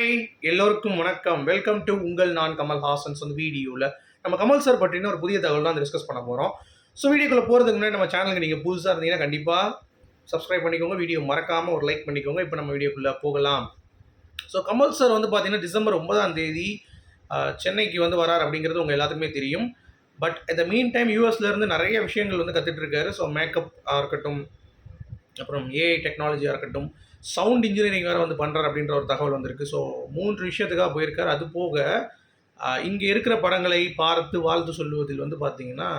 Hi எல்லோருக்கும் வணக்கம். Welcome to உங்கள் நான் கமல் ஹாசன்ஸ். வந்து வீடியோவில் நம்ம கமல் சார் பற்றின ஒரு புதிய தகவல் தான் டிஸ்கஸ் பண்ண போகிறோம். ஸோ வீடியோக்குள்ளே போகிறதுக்கு முன்னாடி நம்ம சேனலுக்கு நீங்கள் புதுசாக இருந்தீங்கன்னா கண்டிப்பாக சப்ஸ்கிரைப் பண்ணிக்கோங்க. வீடியோ மறக்காமல் ஒரு லைக் பண்ணிக்கோங்க. இப்போ நம்ம வீடியோக்குள்ளே போகலாம். ஸோ கமல் சார் வந்து பார்த்தீங்கன்னா டிசம்பர் 9ஆம் தேதி சென்னைக்கு வந்து வரார் அப்படிங்கிறது உங்கள் எல்லாத்துக்குமே தெரியும். பட் இந்த மீன் டைம் யூஎஸ்லேருந்து நிறைய விஷயங்கள் வந்து கற்றுட்டு இருக்காரு. ஸோ மேக்கப் இருக்கட்டும், அப்புறம் ஏஐ டெக்னாலஜியாக இருக்கட்டும், சவுண்ட் இன்ஜினியரிங் வேறு வந்து பண்ணுறாரு அப்படின்ற ஒரு தகவல் வந்திருக்கு. ஸோ 3 விஷயத்துக்காக போயிருக்கார். அது போக இங்கே இருக்கிற படங்களை பார்த்து வாழ்த்து சொல்லுவதில் வந்து பார்த்திங்கன்னா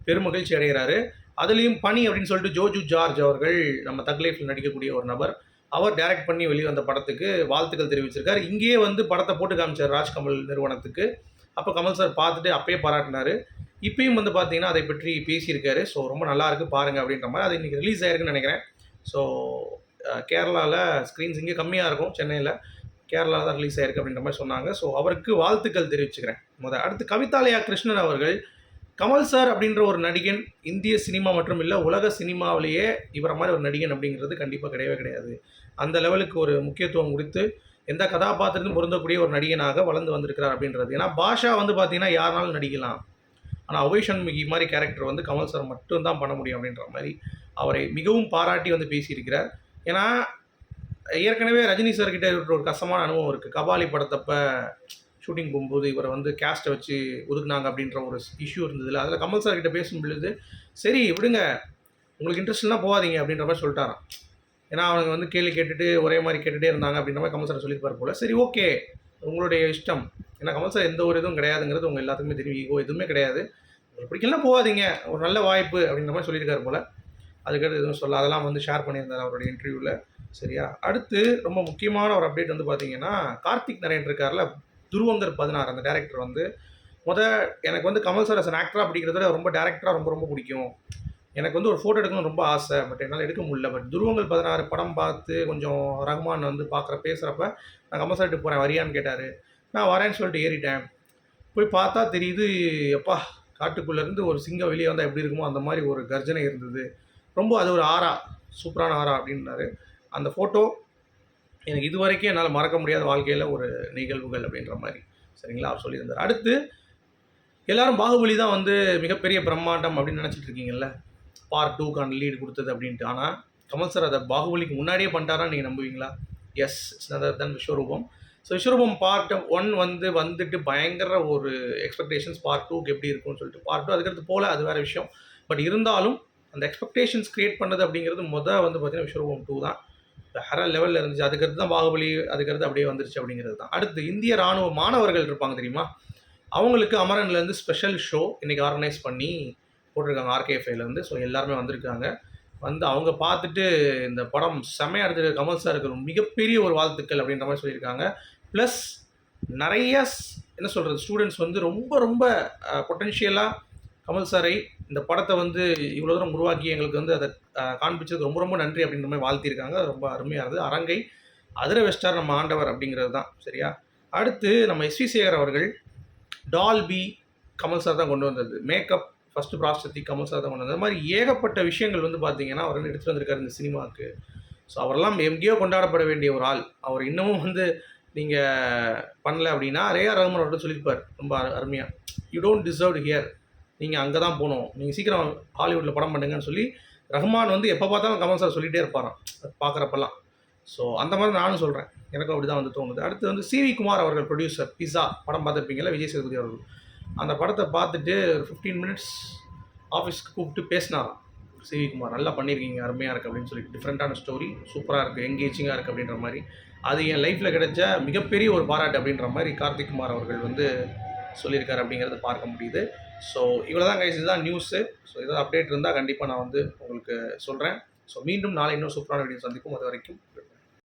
பெருமகிழ்ச்சி அடைகிறாரு. அதுலேயும் பனி அப்படின்னு சொல்லிட்டு ஜோஜு ஜார்ஜ் அவர்கள் நம்ம தக் லைஃப்பில் நடிக்கக்கூடிய ஒரு நபர். அவர் டைரக்ட் பண்ணி வெளிவந்த படத்துக்கு வாழ்த்துக்கள் தெரிவிச்சிருக்கார். இங்கேயே வந்து படத்தை போட்டு காமிச்சார் ராஜ்கமல் நிறுவனத்துக்கு. அப்போ கமல் சார் பார்த்துட்டு அப்பயே பாராட்டினார். இப்பயும் வந்து பார்த்தீங்கன்னா அதை பற்றி பேசியிருக்காரு. ஸோ ரொம்ப நல்லாயிருக்கு பாருங்கள் அப்படின்ற மாதிரி. அது இன்றைக்கி ரிலீஸ் ஆயிருக்குன்னு நினைக்கிறேன். ஸோ கேரளாவில் ஸ்க்ரீன்ஸ் இங்கே கம்மியாக இருக்கும், சென்னையில் கேரளாவில் தான் ரிலீஸ் ஆயிருக்கு அப்படின்ற மாதிரி சொன்னாங்க. ஸோ அவருக்கு வாழ்த்துக்கள் தெரிவிச்சுக்கிறேன். அடுத்து கவிதாலயா கிருஷ்ணன் அவர்கள், கமல் சார் அப்படின்ற ஒரு நடிகன் இந்திய சினிமா மற்றும் இல்லை உலக சினிமாவிலேயே இவரை மாதிரி ஒரு நடிகன் அப்படிங்கிறது கண்டிப்பாக கிடையவே கிடையாது. அந்த லெவலுக்கு ஒரு முக்கியத்துவம் கொடுத்து எந்த கதாபாத்திரத்தையும் பொருந்தக்கூடிய ஒரு நடிகனாக வளர்ந்து வந்திருக்கிறார் அப்படின்றது. ஏன்னா பாஷா வந்து பார்த்தீங்கன்னா யாருனாலும் நடிக்கலாம், ஆனால் அபய் சண்முகி மாதிரி கேரக்டர் வந்து கமல் சார் மட்டும்தான் பண்ண முடியும் அப்படின்ற மாதிரி அவரை மிகவும் பாராட்டி வந்து பேசியிருக்கிறார். ஏன்னா ஏற்கனவே ரஜினி சார்கிட்ட ஒரு கஷ்டமான அனுபவம் இருக்குது. கபாலி படத்தப்போ ஷூட்டிங் போகும்போது இவரை வந்து கேஸ்ட்டை வச்சு ஒதுக்குனாங்க அப்படின்ற ஒரு இஷ்யூ இருந்ததில்ல. அதில் கமல் சார்கிட்ட பேசும் பொழுது சரி விடுங்க, உங்களுக்கு இன்ட்ரெஸ்ட்லாம் போகாதீங்க அப்படின்ற மாதிரி சொல்லிட்டாராம். ஏன்னா அவங்க வந்து கேள்வி கேட்டுட்டு ஒரே மாதிரி கேட்டுகிட்டே இருந்தாங்க அப்படின்ற மாதிரி கமல் சார் சொல்லியிருப்பார் போல். சரி ஓகே, உங்களுடைய இஷ்டம். ஏன்னா கமல் சார் எந்த ஒரு இதுவும் கிடையாதுங்கிறது உங்கள் எல்லாத்துக்குமே தெரியும். ஈகோ எதுவுமே கிடையாது. உங்களுக்கு பிடிக்கலாம் போகாதீங்க, ஒரு நல்ல வாய்ப்பு அப்படின்ற மாதிரி சொல்லியிருக்காரு போல். அதுக்கடுத்து எதுவும் சொல்ல அதெல்லாம் வந்து ஷேர் பண்ணியிருந்தார் அவருடைய இன்டர்வியூவில். சரியா, அடுத்து ரொம்ப முக்கியமான ஒரு அப்டேட் வந்து பார்த்தீங்கன்னா, கார்த்திக் நரேன் இருக்கார்ல, துருவங்கர் 16 அந்த டேரக்டர் வந்து எனக்கு வந்து கமல் சார் அஸ் ஆக்டராக பிடிக்கிறத ரொம்ப டேரக்டராக ரொம்ப ரொம்ப பிடிக்கும். எனக்கு வந்து ஒரு ஃபோட்டோ எடுக்கணும்னு ரொம்ப ஆசை, பட் என்னால் எடுக்க முடியல. பட் துருவங்கர் 16 படம் பார்த்து கொஞ்சம் ரஹ்மான் வந்து பேசுகிறப்ப நான் கமல் சார்கிட்ட போகிறேன் வரியான்னு கேட்டார். நான் வரேன்னு சொல்லிட்டு ஏறிட்டேன். போய் பார்த்தா தெரியுது, எப்பா காட்டுக்குள்ளேருந்து ஒரு சிங்கம் வெளியே வந்தால் எப்படி இருக்குமோ அந்த மாதிரி ஒரு கர்ஜனை இருந்தது. ரொம்ப அது ஒரு ஆரா, சூப்பரான ஆரா அப்படின்னாரு. அந்த ஃபோட்டோ எனக்கு இது வரைக்கும் என்னால் மறக்க முடியாத வாழ்க்கையில் ஒரு நிகழ்வுகள் அப்படின்ற மாதிரி. சரிங்களா, அவர் சொல்லியிருந்தார். அடுத்து எல்லோரும் பாகுபலி தான் வந்து மிகப்பெரிய பிரம்மாண்டம் அப்படின்னு நினச்சிட்டு இருக்கீங்கல்ல, பார்ட் 2க்கான லீடு கொடுத்தது அப்படின்ட்டு. ஆனால் கமல் சார் அதை பாகுபலிக்கு முன்னாடியே பண்ணிட்டாரான்னு நீங்கள் நம்புவீங்களா? Yes, it's other than Vishwaroopam. So Vishwaroopam part 1 வந்துட்டு பயங்கர ஒரு எக்ஸ்பெக்டேஷன்ஸ் பார்ட் 2க்கு எப்படி இருக்கும்னு சொல்லிட்டு. பார்ட் 2 அதுக்கடுத்து போல் அது வேறு விஷயம். பட் இருந்தாலும் அந்த எக்ஸ்பெக்டேஷன்ஸ் க்ரியேட் பண்ணது அப்படிங்கிறது வந்து பார்த்தீங்கன்னா விஸ்வரூபம் 2 தான் வேற லெவலில் இருந்துச்சு. அதுக்கடுத்து தான் பாகுபலி, அதுக்கடுத்து அப்படியே வந்துருச்சு அப்படிங்கிறது தான். அடுத்து இந்திய ராணுவ மாணவர்கள் இருப்பாங்க தெரியுமா, அவங்களுக்கு அமரன்லேருந்து ஸ்பெஷல் ஷோ இன்றைக்கி ஆர்கனைஸ் பண்ணி போட்டிருக்காங்க ஆர்கேஎஃப்ஐலேருந்து. ஸோ எல்லாருமே வந்திருக்காங்க. வந்து அவங்க பார்த்துட்டு இந்த படம் செம்மையாக எடுத்துருக்க கமல் சாருக்கு மிகப்பெரிய ஒரு வாழ்த்துக்கள் அப்படின்ற மாதிரி சொல்லியிருக்காங்க. ப்ளஸ் நிறைய என்ன சொல்கிறது, ஸ்டூடெண்ட்ஸ் வந்து ரொம்ப ரொம்ப பொட்டென்ஷியலாக கமல் சாரை இந்த படத்தை வந்து இவ்வளோ தூரம் உருவாக்கி எங்களுக்கு வந்து அதை காண்பிச்சதுக்கு ரொம்ப ரொம்ப நன்றி அப்படின்ற மாதிரி வாழ்த்திருக்காங்க. ரொம்ப அருமையாக இருந்தது. அரங்கை அதிர வெஸ்டார் நம்ம ஆண்டவர் அப்படிங்கிறது தான். சரியா, அடுத்து நம்ம எஸ்வி சேகர் அவர்கள் டால்பி கமல் சார் தான் கொண்டு வந்தது. Makeup first prosthetic Kamal sir தான் கொண்டு வந்தது. அது மாதிரி ஏகப்பட்ட விஷயங்கள் வந்து பார்த்தீங்கன்னா அவர் வந்து எடுத்துகிட்டு வந்திருக்காரு இந்த சினிமாவுக்கு. ஸோ அவரெல்லாம் எங்கேயோ கொண்டாடப்பட வேண்டிய ஒரு ஆள். அவர் இன்னமும் வந்து நீங்கள் பண்ணல அப்படின்னா ஏஆர் ரஹ்மான் அவர்கிட்ட சொல்லியிருப்பார் ரொம்ப அருமையாக, யூ டோன்ட் டிசர்வ் ஹியர், நீங்கள் அங்கே தான் போகணும், நீங்கள் சீக்கிரம் ஹாலிவுட்டில் படம் பண்ணுங்கன்னு சொல்லி ரஹ்மான் வந்து எப்போ பார்த்தாலும் கமல் சார் சொல்லிகிட்டே இருப்பாராம் பார்க்குறப்பெல்லாம். ஸோ அந்த மாதிரி நானும் சொல்கிறேன், எனக்கும் அப்படி தான் வந்து தோணுது. அடுத்து வந்து சிவி குமார் அவர்கள் ப்ரொடியூசர், பிஸா படம் பார்த்துருப்பீங்களா, விஜய் சேதுபதி அவர்கள். அந்த படத்தை பார்த்துட்டு ஒரு 15 மினிட்ஸ் ஆஃபீஸ்க்கு கூப்பிட்டு பேசினாராம். சிவி குமார் நல்லா பண்ணியிருக்கீங்க, அருமையாக இருக்குது அப்படின்னு சொல்லிட்டு, டிஃப்ரெண்ட்டான ஸ்டோரி, சூப்பராக இருக்குது, எங்கேஜிங்காக இருக்குது அப்படின்ற மாதிரி. அது என் லைஃப்பில் கிடைச்ச மிகப்பெரிய ஒரு பாராட்டு அப்படின்ற மாதிரி கார்த்திக் குமார் அவர்கள் வந்து சொல்லியிருக்காரு அப்படிங்கிறத பார்க்க முடியுது. ஸோ இவ்வளோ தான் கைஸ், இதுதான் நியூஸு. ஸோ ஏதாவது அப்டேட் இருந்தால் கண்டிப்பாக நான் வந்து உங்களுக்கு சொல்கிறேன். ஸோ மீண்டும் நாளை இன்னும் சூப்பரான வீடியோ சந்திப்போம். அது வரைக்கும்